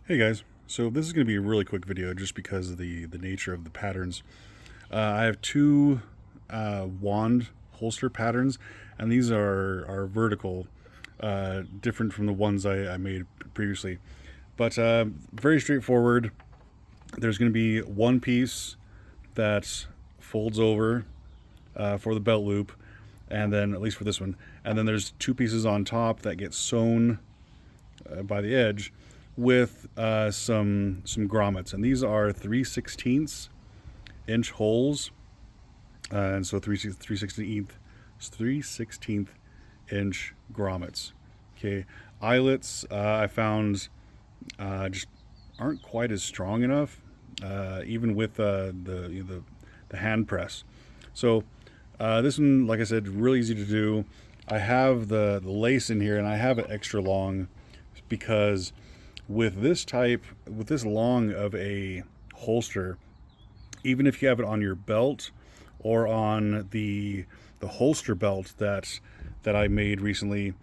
Hey guys, so this is going to be a really quick video just because of the nature of the patterns. I have two wand holster patterns, and these are vertical, different from the ones I made previously. But very straightforward. There's going to be one piece that folds over for the belt loop, and then at least for this one, and then there's two pieces on top that get sewn by the edge with some grommets, and these are 3/16 inch holes, and so 3/16 inch grommets. Okay, eyelets I found just aren't quite as strong enough, even with the hand press. So this one, like I said, really easy to do. I have the lace in here, and I have it extra long because with this long of a holster, even if you have it on your belt or on the holster belt that I made recently,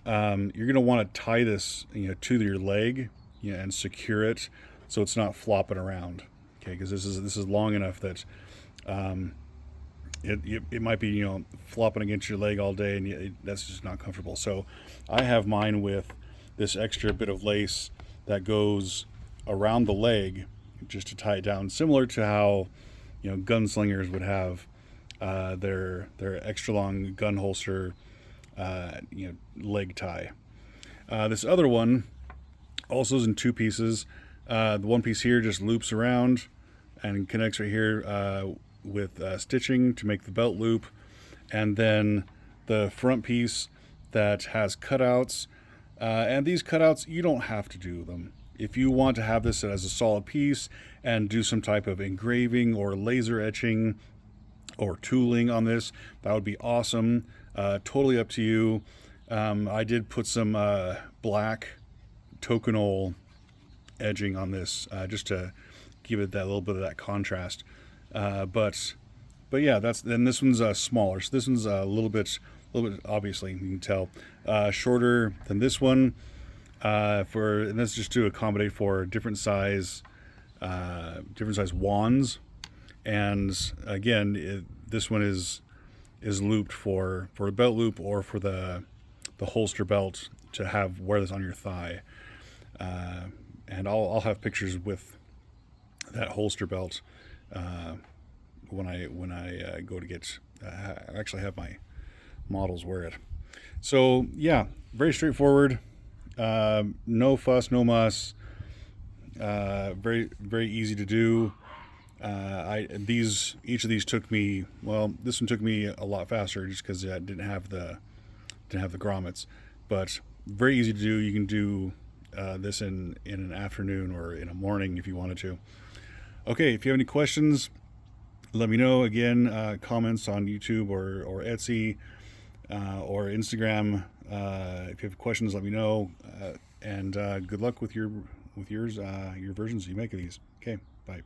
you're going to want to tie this to your leg, and secure it so it's not flopping around. Okay, because this is long enough that it might be flopping against your leg all day, and that's just not comfortable. So I have mine with this extra bit of lace that goes around the leg just to tie it down, similar to how gunslingers would have their extra long gun holster leg tie. This other one also is in two pieces. The one piece here just loops around and connects right here with stitching to make the belt loop, and then the front piece that has cutouts. And these cutouts, you don't have to do them. If you want to have this as a solid piece and do some type of engraving or laser etching or tooling on this, that would be awesome. Totally up to you. I did put some black toconol edging on this just to give it that little bit of that contrast. But yeah, then this one's smaller. So this one's a little bit obviously you can tell shorter than this one. And that's just to accommodate for different size wands. And again, this one is looped for a belt loop or for the holster belt to wear this on your thigh. And I'll have pictures with that holster belt when I go to get. I actually have my models wear it. So yeah, very straightforward. No fuss, no muss. Very easy to do. Each of these took me, well, this one took me a lot faster just because I didn't have the grommets, but very easy to do. You can do this in an afternoon or in a morning if you wanted to. Okay, if you have any questions, let me know. Again, comments on YouTube or Etsy or Instagram. If you have questions, let me know. And good luck with your versions you make of these. Okay, bye.